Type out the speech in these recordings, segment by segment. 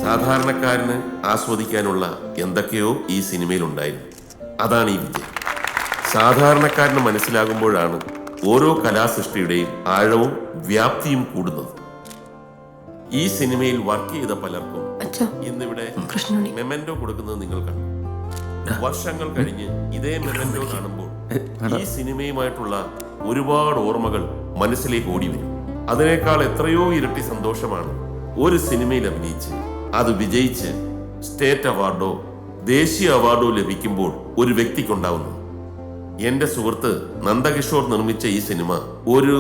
സാധാരണക്കാരന് ആസ്വദിക്കാനുള്ള എന്തൊക്കെയോ ഈ സിനിമയിൽ ഉണ്ടായിരുന്നു. അതാണ് ഈ വിജയം. സാധാരണക്കാരന് മനസ്സിലാകുമ്പോഴാണ് ഓരോ കലാസൃഷ്ടിയുടെയും ആഴവും വ്യാപ്തിയും കൂടുന്നത്. ഈ സിനിമയിൽ വർക്ക് ചെയ്ത പലർക്കും ഇന്നിവിടെ മെമന്റോ കൊടുക്കുന്നത് നിങ്ങൾ കണ്ടു. വർഷങ്ങൾ കഴിഞ്ഞ് ഇതേ മെമന്റോ കാണുമ്പോൾ ഈ സിനിമയുമായിട്ടുള്ള ഒരുപാട് ഓർമ്മകൾ മനസ്സിലേക്ക് ഓടി വരും. അതിനേക്കാൾ എത്രയോ ഇരട്ടി സന്തോഷമാണ് ഒരു സിനിമയിൽ അഭിനയിച്ച് അത് വിജയിച്ച് സ്റ്റേറ്റ് അവാർഡോ ദേശീയ അവാർഡോ ലഭിക്കുമ്പോൾ ഒരു വ്യക്തിക്കുണ്ടാവുന്നു. എന്റെ സുഹൃത്ത് നന്ദകിഷോർ നിർമ്മിച്ച ഈ സിനിമ ഒരു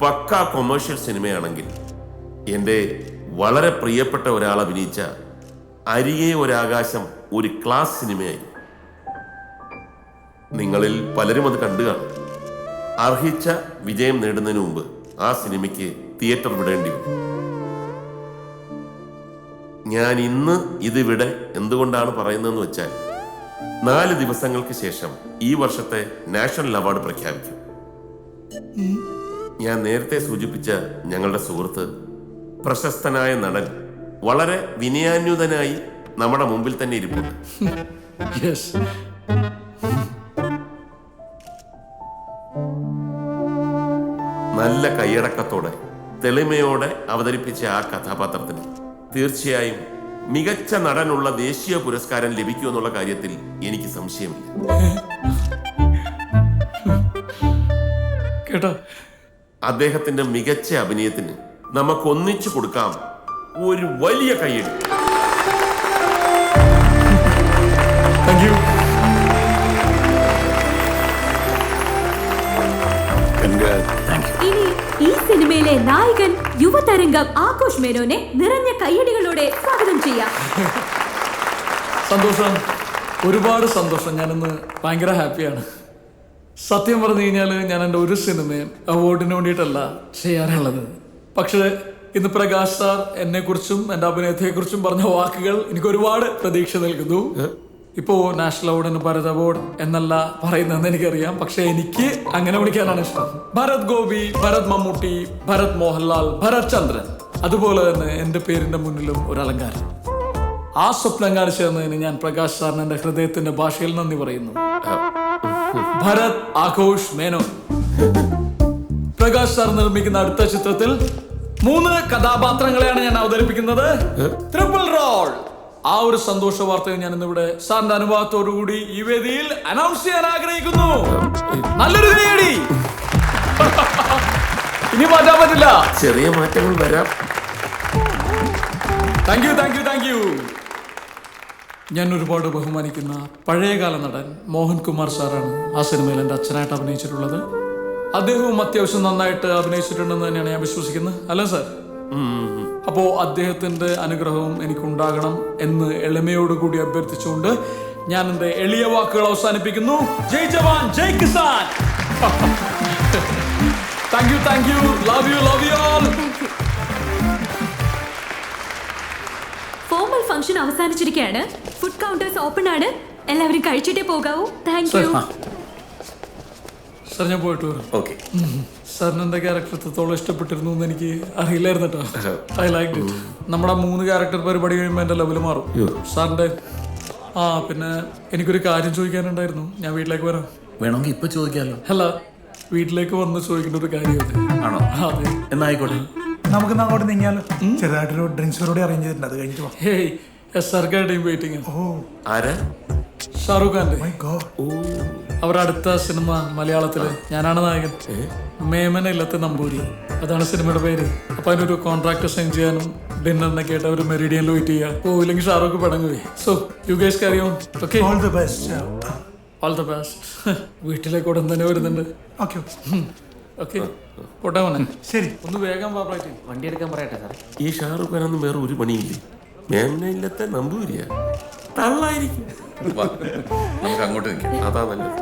പക്കാ കൊമേഴ്ഷ്യൽ സിനിമയാണെങ്കിൽ എന്റെ വളരെ പ്രിയപ്പെട്ട ഒരാൾ അഭിനയിച്ച അരികെ ഒരാകാശം ഒരു ക്ലാസ് സിനിമയായി. നിങ്ങളിൽ പലരും അത് കണ്ടു കാണും. അർഹിച്ച വിജയം നേടുന്നതിന് മുമ്പ് ആ സിനിമയ്ക്ക് തിയേറ്റർ വിടേണ്ടി വന്നു. ഞാൻ ഇന്ന് ഇതിവിടെ എന്തുകൊണ്ടാണ് പറയുന്നതെന്ന് വെച്ചാൽ 4 ദിവസങ്ങൾക്ക് ശേഷം ഈ വർഷത്തെ നാഷണൽ അവാർഡ് പ്രഖ്യാപിക്കും. ഞാൻ നേരത്തെ സൂചിപ്പിച്ച ഞങ്ങളുടെ സുഹൃത്ത് പ്രശസ്തനായ നടൻ വളരെ വിനയാന്യുതനായി നമ്മുടെ മുമ്പിൽ തന്നെ ഇരിപ്പുണ്ട്. നല്ല കൈയടക്കത്തോടെ തെളിമയോടെ അവതരിപ്പിച്ച ആ കഥാപാത്രത്തിന് തീർച്ചയായും മികച്ച നടനുള്ള ദേശീയ പുരസ്കാരം ലഭിക്കുമെന്നുള്ള കാര്യത്തിൽ എനിക്ക് സംശയമില്ല. കേട്ടോ, അദ്ദേഹത്തിന്റെ മികച്ച അഭിനയത്തിന് നമുക്ക് ഒന്നിച്ചു കൊടുക്കാം ഒരു വലിയ കൈയ്യടി. ഇനി ഈ സിനിമയിലെ നായകൻ യുവതരംഗം ആഘോഷ് മേനോനെ നിറഞ്ഞ കയ്യടികളോടെ സ്വാഗതം ചെയ്യാം. സന്തോഷം, ഒരുപാട് സന്തോഷം. ഞാനിന്ന് ഭയങ്കര ഹാപ്പിയാണ്. സത്യം പറഞ്ഞു കഴിഞ്ഞാൽ ഞാൻ എൻ്റെ ഒരു സിനിമയും അവാർഡിന് വേണ്ടിയിട്ടല്ല ചെയ്യാറുള്ളത്. പക്ഷേ ഇന്ന് പ്രകാശ് സാർ എന്നെക്കുറിച്ചും എൻ്റെ അഭിനയത്തെക്കുറിച്ചും പറഞ്ഞ വാക്കുകൾ എനിക്ക് ഒരുപാട് പ്രതീക്ഷ നൽകുന്നു. ഇപ്പോ നാഷണൽ അവാർഡിന് ഭാരത് അവാർഡ് എന്നല്ല പറയുന്നതെന്ന് എനിക്കറിയാം, പക്ഷെ എനിക്ക് അങ്ങനെ വിളിക്കാനാണ് ഇഷ്ടം. ഭരത് ഗോപി, ഭരത് മമ്മൂട്ടി, ഭരത് മോഹൻലാൽ, ഭരത് ചന്ദ്രൻ, അതുപോലെ തന്നെ എൻ്റെ പേരിന്റെ മുന്നിലും ഒരു അലങ്കാരം. ആ സ്വപ്നം കാണിച്ചു തന്നതിന് ഞാൻ പ്രകാശ് സാറിന് എൻ്റെ ഹൃദയത്തിന്റെ ഭാഷയിൽ നന്ദി പറയുന്നു. ഭരത് ആഘോഷ് മേനോൻ. പ്രകാശ് സാർ നിർമ്മിക്കുന്ന അടുത്ത ചിത്രത്തിൽ 3 കഥാപാത്രങ്ങളെയാണ് ഞാൻ അവതരിപ്പിക്കുന്നത്. Triple role. ആ ഒരു സന്തോഷ വാർത്തയെ ഞാൻ ഇന്നിവിടെ സാറിന്റെ അനുഭവത്തോടുകൂടി ഈ വേദിയിൽ അനൗൺസ് ചെയ്യാൻ ആഗ്രഹിക്കുന്നു. നല്ലൊരു കൈയടി. ഇനി മാറ്റാൻ പറ്റില്ല, ചെറിയ മാറ്റങ്ങൾ വരാം. Thank you, thank you, thank U. ഞാൻ ഒരുപാട് ബഹുമാനിക്കുന്ന പഴയകാല നടൻ മോഹൻകുമാർ സാറാണ് ആ സിനിമയിൽ എൻ്റെ അച്ഛനായിട്ട് അഭിനയിച്ചിട്ടുള്ളത്. അദ്ദേഹവും അത്യാവശ്യം നന്നായിട്ട് അഭിനയിച്ചിട്ടുണ്ടെന്ന് തന്നെയാണ് ഞാൻ വിശ്വസിക്കുന്നത്. അല്ലേ സാർ? അപ്പോ അദ്ദേഹത്തിന്റെ അനുഗ്രഹവും എനിക്കുണ്ടാകണം എന്ന് എളിമയോടുകൂടി അഭ്യർത്ഥിച്ചുകൊണ്ട് ഞാൻ എന്റെ എളിയ വാക്കുകൾ അവസാനിപ്പിക്കുന്നു. ജയ് ജവാൻ, ജയ് കിസാൻ. Thank you, thank you. Love you, love you all. Formal function അവസാനിച്ചിരിക്കുകയാണ്. ഫുഡ് കൗണ്ടേഴ്സ് ഓപ്പൺ ആണ്. എല്ലാവരും കഴിച്ചിട്ടേ പോകാവൂ. Thank you. സാർ, ഞാൻ പോയിട്ട് വരാം. ഓക്കെ. സാറിന് എൻ്റെ ക്യാരക്ടർ എത്രത്തോളം ഇഷ്ടപ്പെട്ടിരുന്നു എന്ന് എനിക്ക് അറിയില്ലായിരുന്നു കേട്ടോ. I like it. നമ്മുടെ 3 ക്യാരക്ടർ പരിപാടി കഴിയുമ്പോൾ എൻ്റെ ലെവൽ മാറും. സാറിൻ്റെ പിന്നെ എനിക്കൊരു കാര്യം ചോദിക്കാനുണ്ടായിരുന്നു. ഞാൻ വീട്ടിലേക്ക് വരാം. വേണമെങ്കിൽ ഇപ്പൊ ചോദിക്കാമല്ലോ. അല്ല, വീട്ടിലേക്ക് വന്ന് ചോദിക്കേണ്ട ഒരു കാര്യം ആണോ? അതെ, എന്നായിക്കോട്ടെ. നമുക്ക് അങ്ങോട്ട് നീങ്ങിയാലോ? ചെറുതായിട്ടൊരു ഡ്രിങ്ക്സ് കൂടി അറേഞ്ച് ചെയ്തിട്ടുണ്ട്, അത് കഴിഞ്ഞിട്ട് വാ. Hey, SRK team waiting. ആരാ? ഷാറൂഖ് ഖാന്റെ. അവരുടെ അടുത്ത സിനിമ മലയാളത്തില് ഞാനാണ് നായകൻ. മേമന ഇല്ലത്തെ നമ്പൂരി, അതാണ് സിനിമയുടെ പേര്. അപ്പൊ അതിനൊരു കോൺട്രാക്ട് സൈൻ ചെയ്യാനും ഡിന്നറിനൊക്കെ ആയിട്ട് അവർ മെറിഡിയനിൽ വെയിറ്റ് ചെയ്യാം. പോയില്ലെങ്കിൽ ഷാറൂഖ് പടങ്ങുപോയി. So you guys carry on. Okay, all the best. All the best. വീട്ടിലേക്ക് ഉടൻ തന്നെ വരുന്നുണ്ട്. ഓക്കെ ഓക്കെ, പോട്ടെ മോനെ. ശരി, ഒന്ന് വേഗം പാപ്പായിട്ട് വണ്ടി എടുക്കാൻ പറയട്ടെ സാർ. ഈ ഷാറുഖ് ഖാനൊന്നും വേറെ ഒരു പണിയില്ലേ? മേമനയില്ലത്തെ നമ്പൂരിയാ, തള്ളായിരിക്കും. നമുക്ക് അങ്ങോട്ട് നിൽക്കാം. അതാ നല്ലത്.